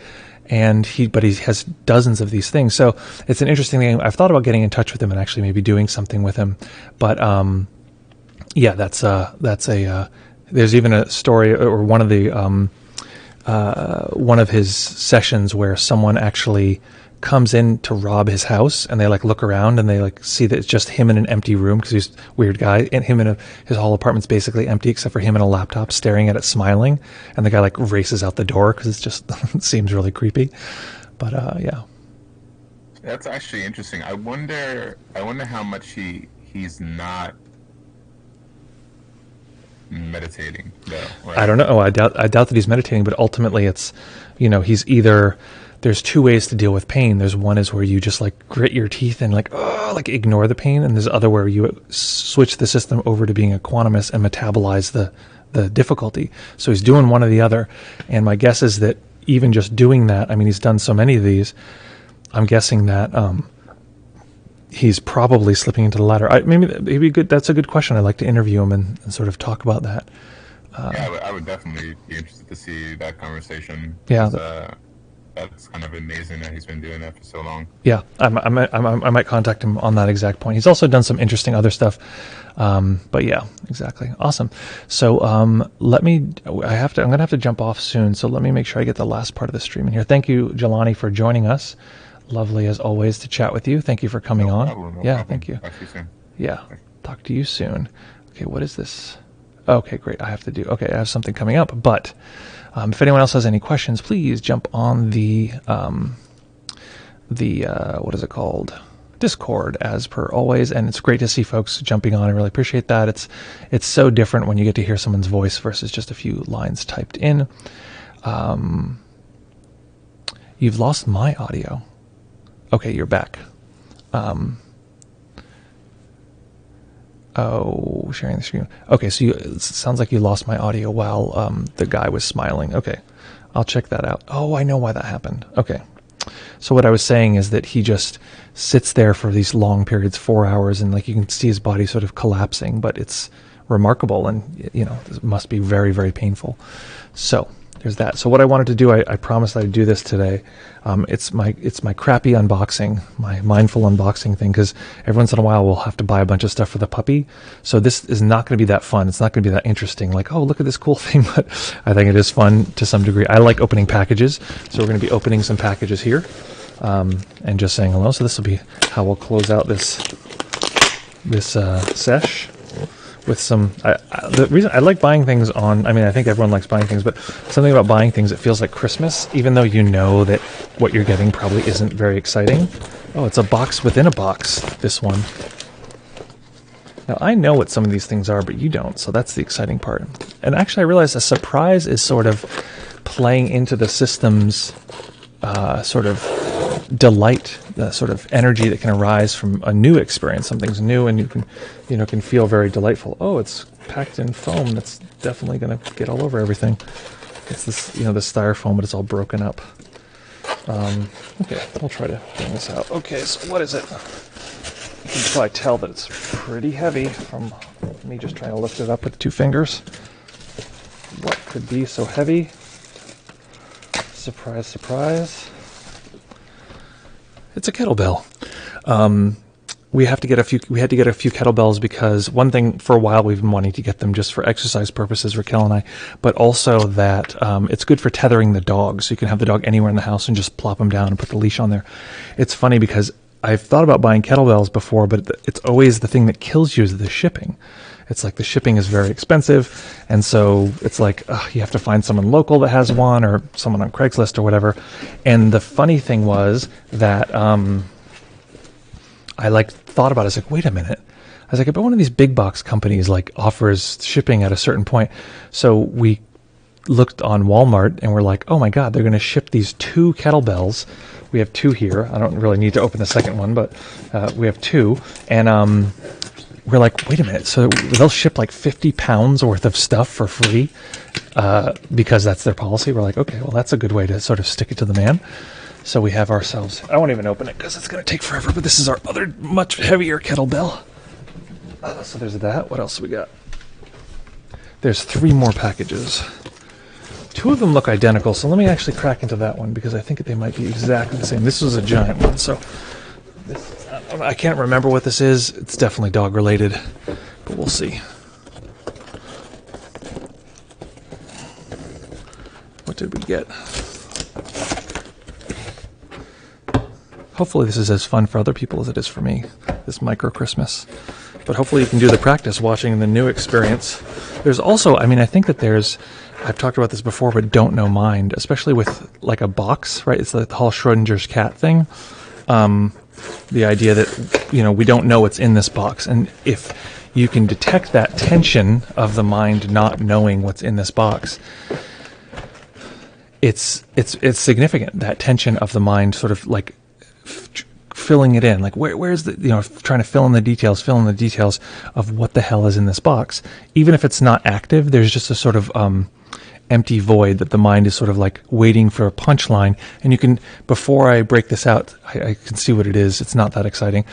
but he has dozens of these things. So it's an interesting thing. I've thought about getting in touch with him and actually maybe doing something with him. But yeah, that's a. There's even a story, or one of his sessions, where someone actually comes in to rob his house, and they like look around and they like see that it's just him in an empty room because he's a weird guy, and his whole apartment's basically empty except for him and a laptop staring at it smiling, and the guy like races out the door because it's just it seems really creepy. But yeah, That's actually interesting. I wonder how much he's not meditating though. Right? I don't know. I doubt that he's meditating, but ultimately it's, he's either, there's two ways to deal with pain. There's one is where you just like grit your teeth and like, oh, like ignore the pain. And there's other where you switch the system over to being a quantumist and metabolize the difficulty. So he's doing one or the other. And my guess is that even just doing that, I mean, he's done so many of these, I'm guessing that, he's probably slipping into the latter. Maybe good. That's a good question. I'd like to interview him and sort of talk about that. Yeah, I would definitely be interested to see that conversation. Yeah, that's kind of amazing that he's been doing that for so long. Yeah, I might contact him on that exact point. He's also done some interesting other stuff. But yeah, exactly. Awesome. So I'm going to have to jump off soon. So let me make sure I get the last part of the stream in here. Thank you, Jelani, for joining us. Lovely as always to chat with you. Thank you for coming on. No problem. Thank you. Talk to you soon. Yeah, talk to you soon. Okay, what is this? Okay, great. I have something coming up. But if anyone else has any questions, please jump on the what is it called? Discord, as per always. And it's great to see folks jumping on. I really appreciate that. It's so different when you get to hear someone's voice versus just a few lines typed in. You've lost my audio. Okay, you're back. Sharing the screen. Okay, so it sounds like you lost my audio while the guy was smiling. Okay, I'll check that out. Oh, I know why that happened. Okay. So what I was saying is that he just sits there for these long periods, 4 hours, and like you can see his body sort of collapsing, but it's remarkable, and it must be very, very painful. So there's that. So what I wanted to do, I promised I'd do this today. It's my crappy unboxing, my mindful unboxing thing, because every once in a while we'll have to buy a bunch of stuff for the puppy. So this is not going to be that fun. It's not going to be that interesting. Like, oh, look at this cool thing. But I think it is fun to some degree. I like opening packages, so we're going to be opening some packages here, and just saying hello. So this will be how we'll close out this sesh. With some, the reason I like buying things I think everyone likes buying things, but something about buying things, it feels like Christmas, even though you know that what you're getting probably isn't very exciting. Oh, it's a box within a box, this one. Now, I know what some of these things are, but you don't, so that's the exciting part. And actually, I realized a surprise is sort of playing into the system's sort of delight, the sort of energy that can arise from a new experience. Something's new, and you can feel very delightful. Oh, it's packed in foam. That's definitely going to get all over everything. It's this, the styrofoam, but it's all broken up. Okay, we'll try to bring this out. Okay, so what is it? You can probably tell that it's pretty heavy from me just trying to lift it up with 2 fingers. What could be so heavy? Surprise, surprise. It's a kettlebell. We had to get a few kettlebells because one thing, for a while we've been wanting to get them just for exercise purposes, Raquel and I, but also that it's good for tethering the dog, so you can have the dog anywhere in the house and just plop him down and put the leash on there. It's funny because I've thought about buying kettlebells before, but it's always the thing that kills you is the shipping. It's like the shipping is very expensive, and so it's like you have to find someone local that has one or someone on Craigslist or whatever. And the funny thing was that I thought about it. I was like, wait a minute. I was like, I bet one of these big box companies offers shipping at a certain point. So we looked on Walmart and we're like, oh my God, they're going to ship these 2 kettlebells. We have 2 here. I don't really need to open the second one, but we have 2. And we're like, wait a minute. So they'll ship 50 pounds worth of stuff for free because that's their policy. We're like, okay, well, that's a good way to sort of stick it to the man. So we have ourselves, I won't even open it because it's going to take forever, but this is our other much heavier kettlebell. So there's that. What else we got? There's 3 more packages. 2 of them look identical, so let me actually crack into that one because I think they might be exactly the same. This was a giant one, so I can't remember what this is. It's definitely dog related, but we'll see. What did we get? Hopefully this is as fun for other people as it is for me, this micro Christmas. But hopefully you can do the practice watching the new experience. There's also, I mean, I think that there's, I've talked about this before, but don't know mind, especially with like a box, right? It's like the whole Schrodinger's cat thing. The idea that, you know, we don't know what's in this box. And if you can detect that tension of the mind not knowing what's in this box, it's significant, that tension of the mind sort of like filling it in, like where's the, you know, trying to fill in the details of what the hell is in this box. Even if it's not active, there's just a sort of empty void that the mind is sort of like waiting for a punchline. And you can, before I break this out, I can see what it is. It's not that exciting.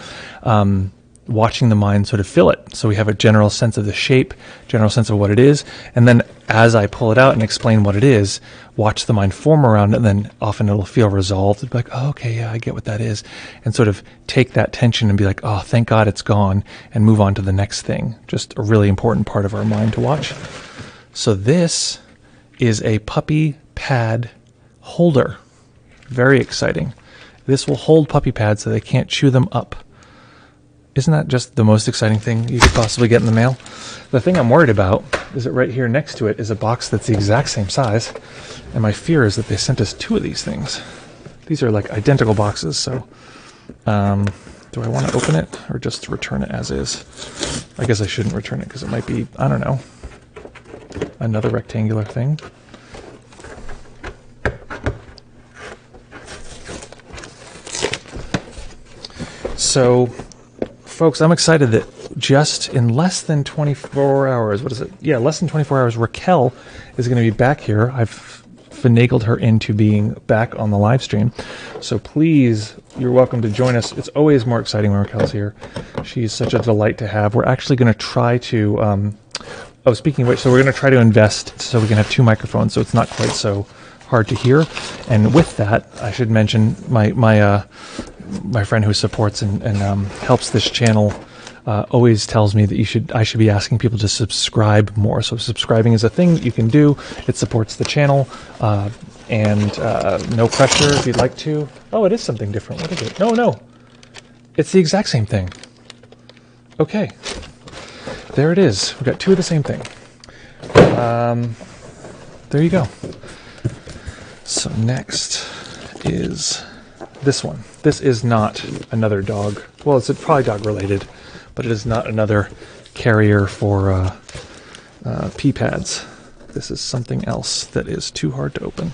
Watching the mind sort of fill it. So we have a general sense of the shape, general sense of what it is. And then as I pull it out and explain what it is, watch the mind form around it, and then often it'll feel resolved. It'll be like, oh, okay, yeah, I get what that is. And sort of take that tension and be like, oh, thank God it's gone, and move on to the next thing. Just a really important part of our mind to watch. So this is a puppy pad holder. Very exciting. This will hold puppy pads so they can't chew them up. Isn't that just the most exciting thing you could possibly get in the mail? The thing I'm worried about is that right here next to it is a box that's the exact same size. And my fear is that they sent us 2 of these things. These are like identical boxes, so do I want to open it or just return it as is? I guess I shouldn't return it because it might be, I don't know, another rectangular thing. So, folks, I'm excited that just in less than 24 hours, what is it? Yeah, less than 24 hours, Raquel is going to be back here. I've finagled her into being back on the live stream. So please, you're welcome to join us. It's always more exciting when Raquel's here. She's such a delight to have. We're actually going to try to, speaking of which, so we're going to try to invest so we can have 2 microphones so it's not quite so hard to hear. And with that, I should mention my friend who supports and helps this channel always tells me that I should be asking people to subscribe more. So subscribing is a thing that you can do. It supports the channel, and no pressure if you'd like to. Oh, it is something different. What is it? No. It's the exact same thing. Okay. There it is. We've got 2 of the same thing. There you go. So next is this one. This is not another dog. Well, it's probably dog related, but it is not another carrier for pee pads. This is something else that is too hard to open.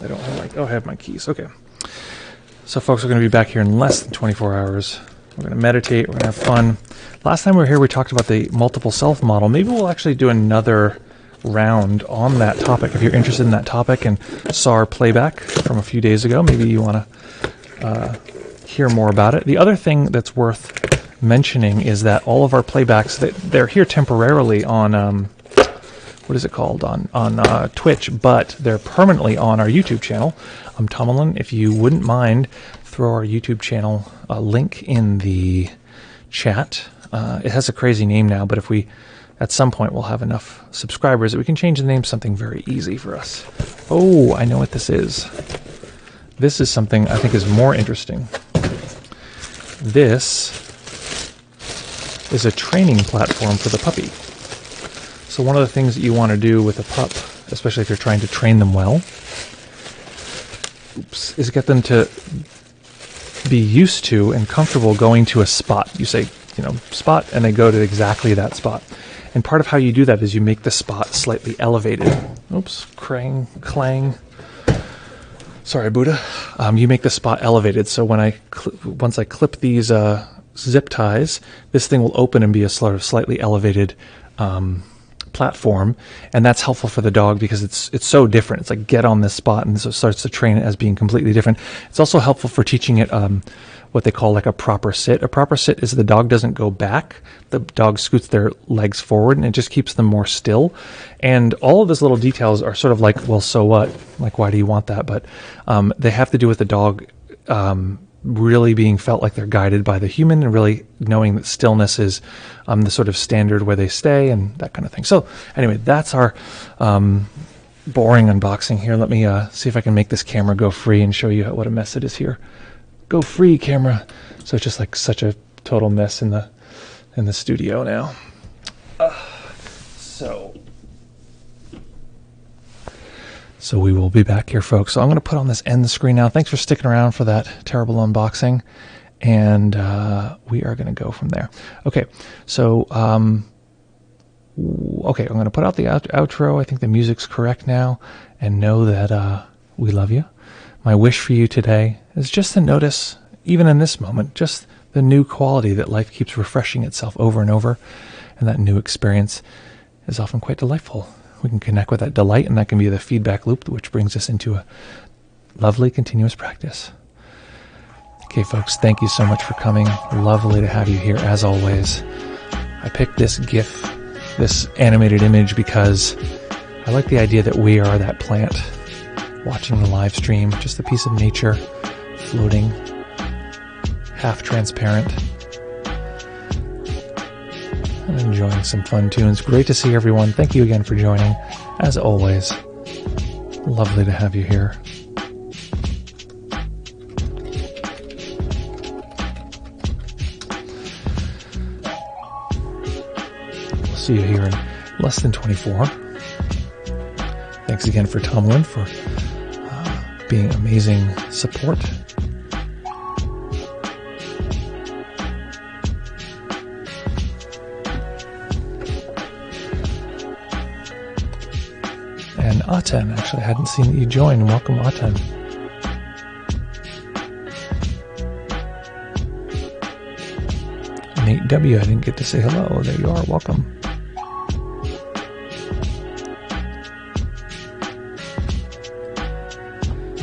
I don't have I have my keys. Okay. So folks, we're going to be back here in less than 24 hours. We're going to meditate. We're going to have fun. Last time we were here, we talked about the multiple self model. Maybe we'll actually do another round on that topic. If you're interested in that topic and saw our playback from a few days ago, maybe you want to hear more about it. The other thing that's worth mentioning is that all of our playbacks, they're here temporarily on what is it called, on Twitch, but they're permanently on our YouTube channel. Tomalin, if you wouldn't mind, throw our YouTube channel link in the chat. It has a crazy name now, but if we at some point we'll have enough subscribers that we can change the name to something very easy for us. Oh, I know what this is. This is something I think is more interesting. This is a training platform for the puppy. So one of the things that you want to do with a pup, especially if you're trying to train them well, is get them to be used to and comfortable going to a spot. You say, spot, and they go to exactly that spot. And part of how you do that is you make the spot slightly elevated. Oops, clang. Sorry, Buddha. You make the spot elevated, so when once I clip these zip ties, this thing will open and be a sort of slightly elevated platform, and that's helpful for the dog because it's so different. It's like get on this spot, and so it starts to train it as being completely different. It's also helpful for teaching it what they call like a proper sit. A proper sit is the dog doesn't go back. The dog scoots their legs forward, and it just keeps them more still. And all of those little details are sort of like, well, so what? Like, why do you want that? But they have to do with the dog really being felt like they're guided by the human, and really knowing that stillness is the sort of standard where they stay and that kind of thing. So anyway, that's our boring unboxing here. Let me see if I can make this camera go free and show you what a mess it is here. Go free, camera. So it's just like such a total mess in the studio now. So we will be back here, folks. So I'm going to put on this end screen now. Thanks for sticking around for that terrible unboxing. And we are going to go from there. Okay, so I'm going to put out the outro. I think the music's correct now. And know that we love you. My wish for you today is just to notice, even in this moment, just the new quality that life keeps refreshing itself over and over. And that new experience is often quite delightful. We can connect with that delight, and that can be the feedback loop, which brings us into a lovely continuous practice. Okay, folks, thank you so much for coming. Lovely to have you here, as always. I picked this GIF, this animated image, because I like the idea that we are that plant watching the live stream, just a piece of nature floating, half transparent, and enjoying some fun tunes. Great to see everyone. Thank you again for joining. As always, lovely to have you here. We'll see you here in less than 24. Thanks again for Tom Lynn for being amazing support. And Aten, actually, I hadn't seen that you joined. Welcome, Aten. Nate W, I didn't get to say hello. There you are. Welcome.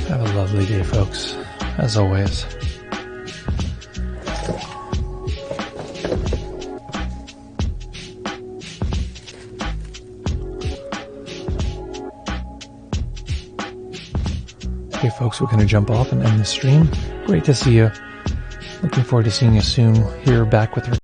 Have a lovely day, folks. As always. Okay, folks, we're going to jump off and end the stream. Great to see you. Looking forward to seeing you soon here back with